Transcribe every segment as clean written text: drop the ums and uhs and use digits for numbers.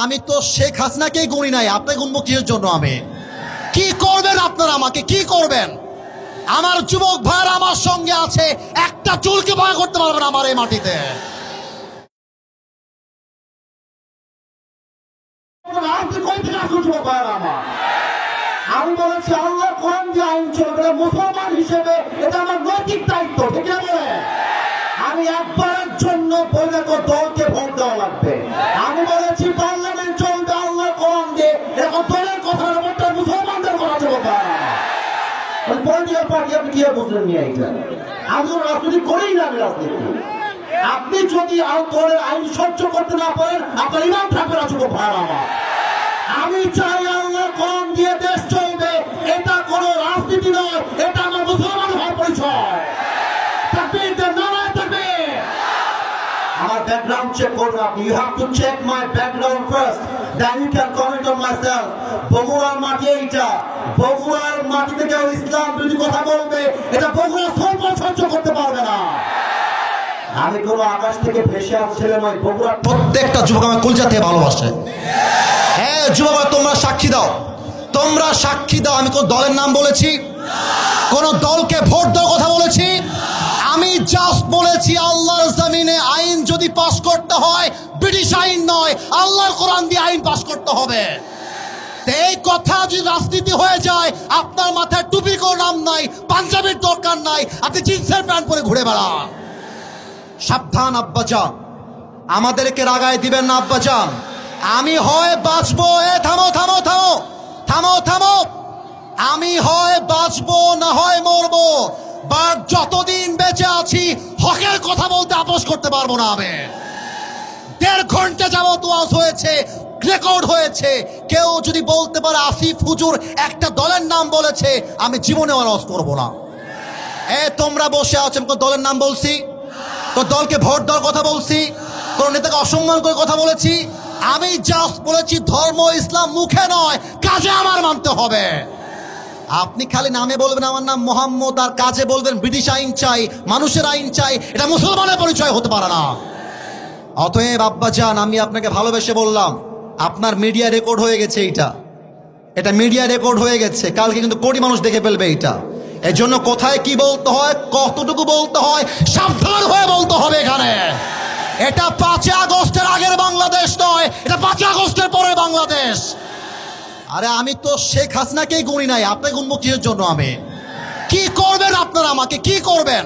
আমি তো শেখ হাসিনাকেই গুনি নাই, আপনি গুনবো কিসের জন্য? আমি কি করবেন আপনারা? আমাকে কি করবেন? আমার যুবক ভাইরা আমার সঙ্গে আছে, একটা চুলকে ভয় করতে পারবেন আমার এই মাটিতে। আমি বলেছি আল্লাহ কোরআন দিয়ে আইন চলবে, মুসলমান হিসেবে এটা আমার নৈতিক দায়িত্ব, ঠিক আছে? আমি একবারের জন্য পরিণত দলকে ভোট দেওয়া লাগবে। আমি বলেছি পার্লামেন্ট চলবে আল্লাহ কোরআন দিয়ে, এরকম দলের কথা ব্যাপারটা মুসলমানদের কথা চলবে। পলিটিক্যাল পার্টি আপনি কি বুঝলেন নিয়ে এইটা? আমি তো রাজনীতি করেই না, আমি রাজনীতি। আপনি যদি দলের আইন সহ্য করতে না পারেন, আপনার ইমান থাকবে না যুবক ভাই আমার। আমি চাই আল্লাহ কোরআন দিয়ে দেশ চলবে, এটা কোনো রাজনীতি নয়, এটা আমার মুসলমান হওয়ার পরিচয়। তাকবীর দেন, নারায়ে তাকবীর। আমার ব্যাকগ্রাউন্ড চেক করবেন আপনি। You have to check my background first, then you can comment on myself. বগুড়ার মাটি এইটা, বগুড়ার মাটিতে কেউ ইসলাম বিরোধী কথা বলবে, এটা বগুড়া সহ্য করতে পারবে না। আমি কোনো আকাশ থেকে ভেসে আসছিলে নয়, বগুড়ার প্রত্যেকটা যুবক আমার কলজাতে ভালোবাসে। হ্যাঁ যুবক, তোমরা সাক্ষী দাও, তোমরা সাক্ষী দাও। আমি কোন দলের নাম বলেছি? কোন দলকে ভোট দেওয়ার কথা বলেছি? আমি জাস্ট বলেছি আল্লাহর জমিনে আইন যদি পাস করতে হয়, ব্রিটিশ আইন নয়, আল্লাহর কোরআন দিয়ে আইন পাস করতে হবে। এই কথা যদি রাজনীতি হয়ে যায়, আপনার মাথায় টুপির কোনো নাম নাই, পাঞ্জাবির দরকার নাই, আপনি জিন্সের প্যান্ট পরে ঘুরে বেড়ান। সাবধান আব্বাজান, আমাদেরকে রাগায় দিবেন না আব্বাজান। আমি হয় বাঁচবো, থামো থামো থামো থামো থামো, আমি হয় বাঁচবো না হয় মরবো, বাট যতদিন বেঁচে আছি হকের কথা বলতে আপোষ করতে পারবো না। আমি 1.5 ঘন্টা যাবত ওয়াজ হয়েছে, রেকর্ড হয়েছে। কেউ যদি বলতে পারে আসিফ হুজুর একটা দলের নাম বলেছে, আমি জীবনে ওয়াজ করবো না। তোমরা বসে আছেন, কোন দলের নাম বলছি? কোন দলকে ভোট দেওয়ার কথা বলছি? কোন নেতাকে অসম্মান করে কথা বলেছি? আমি জাস্ট বলেছি ধর্ম ইসলাম মুখে নয়, কাজে আমার মানতে হবে। আপনি খালি নামে বলবেন আমার নাম মোহাম্মদ, আর কাজে বলবেন ব্রিটিশ আইন চাই, মানুষের আইন চাই, এটা মুসলমানের পরিচয় হতে পারে না। অতএব আব্বাজান, আমি আপনাকে ভালোবেসে বললাম, আপনার মিডিয়া রেকর্ড হয়ে গেছে, এটা মিডিয়া রেকর্ড হয়ে গেছে, কালকে কিন্তু কোটি মানুষ দেখে ফেলবে এটা। এই জন্য কোথায় কি বলতে হয়, কতটুকু বলতে হয়, সাবধান হয়ে বলতে হবে এখানে। এটা 5 আগস্টের আগের বাংলাদেশ নয়, এটা 5 আগস্টের পরের বাংলাদেশ। আরে আমি তো শেখ হাসিনাকেই গুনি নাই, আপনি গুনবো কিসের জন্য? আমি কি করবেন আপনারা? আমাকে কি করবেন?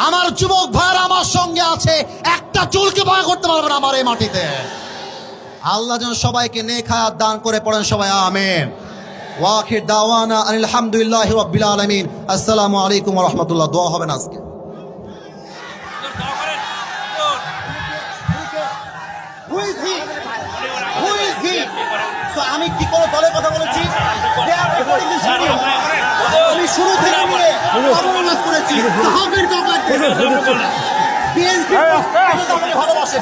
আমার যুবক ভাইরা আমার সঙ্গে আছে, একটা চুলকে ভয় করতে পারবেন আমার এই মাটিতে। আল্লাহ যেন সবাইকে নেক হায়াত দান করে, পড়েন সবাই আমিন। ওয়াখির দাওয়ানা আলহামদুলিল্লাহি রাব্বিল আলামিন। আসসালামু আলাইকুম ওয়া রাহমাতুল্লাহ। দোয়া হবে না আজকে? আমি কি কোনো দলের কথা বলেছি? আমি শুরু থেকে নিয়ে করেছি ভালোবাসে,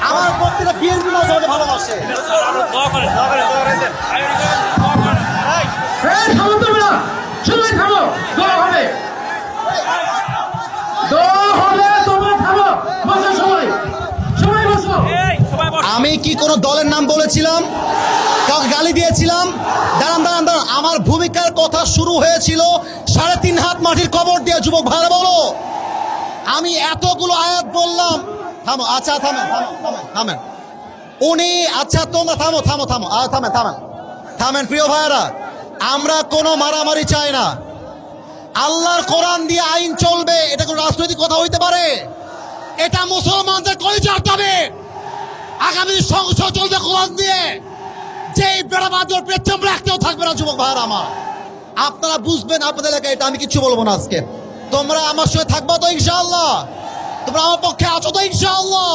আমার প্রত্যেকটা বিএনপি আমাকে ভালোবাসে। আমি কি কোনো দলের নাম বলেছিলাম? কাউকে গালি দিয়েছিলাম? দাঁড়ান দাঁড়ান দাঁড়ান, আমার ভূমিকার কথা শুরু হয়েছিল 3.5 হাত মাটির কবর দিয়ে। যুবক ভাইরা বলো, আমি এতগুলো আয়াত বললাম। থামো, আচ্ছা থামেন থামেন থামেন উনি, আচ্ছা তোমরা থামো থামো থামো থামেন থামেন থামেন। প্রিয় ভাইরা, আমরা কোনো মারামারি চাই না। আল্লাহর কোরআন দিয়ে আইন চলবে, এটা কোনো রাজনৈতিক কথা হইতে পারে? এটা মুসলমানদের কলিজার দাবি। আগামী সংসদ চলবে কোরআন দিয়ে, যেই বেড়াবাদর পেছন রাখতেও থাকবে না। যুবক ভাইরা আমার, আপনারা বুঝবেন আপনাদের এলাকায় এটা। আমি কিছু বলবো না আজকে। তোমরা আমার সঙ্গে থাকবো তো ইনশাআল্লাহ? তোমরা আমার পক্ষে আছো তো ইনশাআল্লাহ?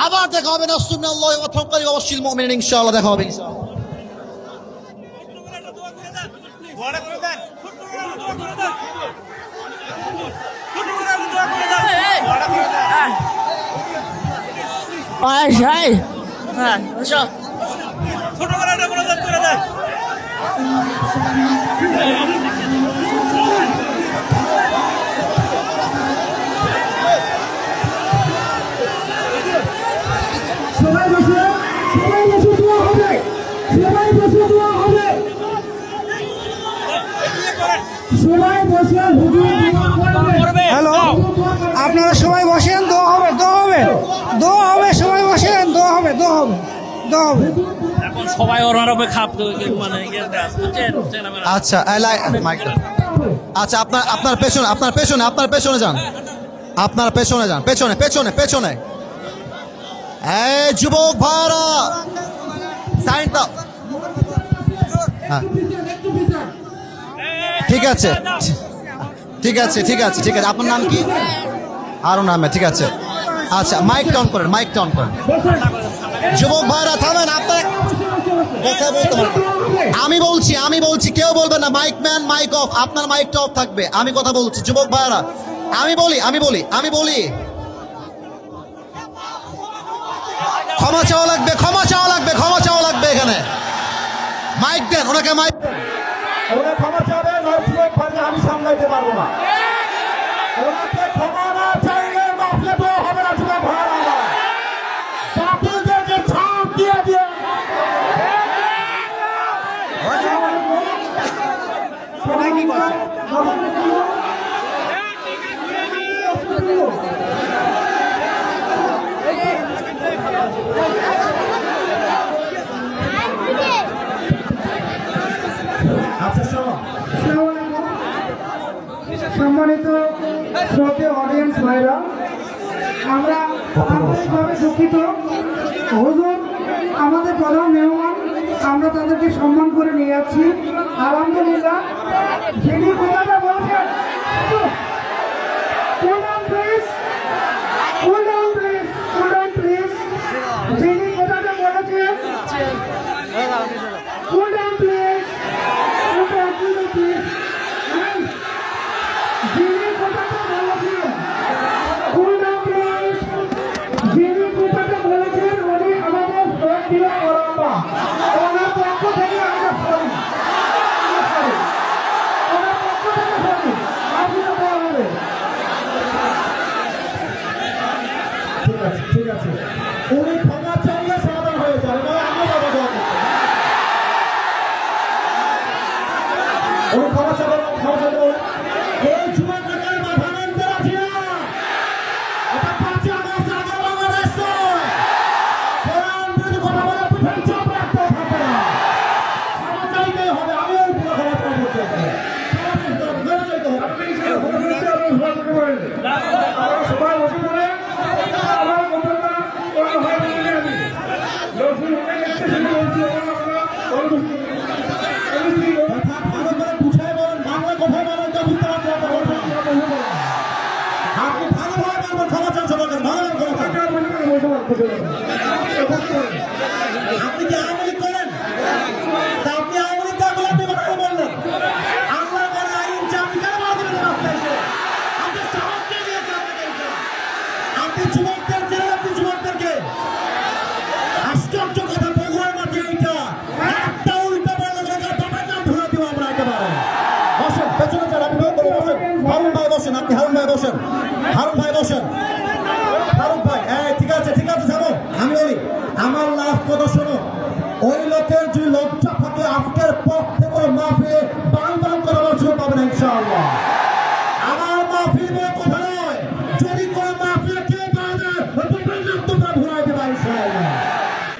আবার দেখা হবে না সুন্নাল্লাহি ওয়া তাওয়াক্কালি ওয়া বাশশিরিল মুমিনিন। ইনশাআল্লাহ দেখা হবে ইনশাআল্লাহ। ছোট করে দেয়। এখন সবাই ওনার উপরে খাপ মানে ইয়েতে আছে, বুঝছেন? চেনাবেনা। আচ্ছা মাইকটা আচ্ছা আপনার পেছনে যান, আপনার পেছনে যান, পেছনে এই যুবক ভাইরা সাইন দাও। হ্যাঁ ঠিক আছে আপনার নাম কি? আরো নামে ঠিক আছে। আচ্ছা মাইক অন করেন। যুবক ভাইরা থামেন, আপনার কথা বলতে পারবেন। আমি বলছি কেউ বলবেন না। মাইক ম্যান মাইক অফ, আপনার মাইকটা অফ থাকবে। আমি কথা বলছি যুবক ভাইরা, আমি বলি ক্ষমা চাওয়া লাগবে এখানে। মাইক দেন ওনাকে, মাইক ওরা ক্ষমা চাবে, নয় পারলে আমি সামলাইতে পারবো না। ওনাকে ক্ষমা না চাইলে মাফলে তো হবে না, শুধু ভাড়া না বাতিলদেরকে ছাড় দিয়ে সবাই কি করছে? আচ্ছা শোনো, সম্মানিত শ্রোতে অডিয়েন্স ভাইরা, আমরা আন্তরিকভাবে দুঃখিত। হুজুর আমাদের প্রধান মেহমান, আমরা তাদেরকে সম্মান করে নিয়ে যাচ্ছি। আলহামদুলিল্লাহ, যিনি কথাটা বলছেন, Cool down, please. যিনি কথাটা বলেছেন, cool down, please. যিনি কথাটা বলেছেন উনি আমাদের প্রিয় ওরাম্বা। ওনার পক্ষ থেকে আমরা সরি, ওনার পক্ষ থেকে সরি, আপনারা দেওয়া হবে। ঠিক আছে উনি ক্ষমা চাইলে সমাধান হয়ে যাবে, নয় আমরা বাবা দোয়া করতে। উনি ক্ষমা চাইবে। এই যুবকদের মাথা মানতে রাজি না। এটা 5 আগস্ট আগে বাংলাদেশ নয়। কোরআন বিরোধী কথা বলে পিছনে চাপ রাখতে থাকবে না। ক্ষমা চাইতেই হবে, আমিও পুরো ক্ষমা চাইতে হবে। সবাই বসে পড়ে আমার কথাটা কথা ভালো করে বুঝাই বলেন, বাংলা কথাই বলেন, যা বুঝতে পারছেন তা বলবেন। আপনি ভালোভাবে বলবেন, ক্ষমা চান সবাইকে, ভালোভাবে ক্ষমা চান। আপনি কি আওয়ামী লীগ করেন? তা আপনি আওয়ামী লীগ করে আপনি কথা বললেন। আল্লাহ করে আইন যে আপনি কেন বাধা দিলেন আপনাকে? আপনি সাহস কে দিয়েছে আপনাদেরকে? আপনি যুবকদেরকে আশ্চর্য কথা বগুড়ার মাঠে এইটা একটা উল্টা বললে বাবার নাম ধরে দিব আমরা একেবারে। বসেন, পেছনে যান, আপনি বসেন। হারুন ভাই বসেন, ফারুক ভাই, ঠিক আছে যাবো। আমি বলি আমার লাস্ট কথা শোনো, ওই লোকের যদি লজ্জা থাকে আজকের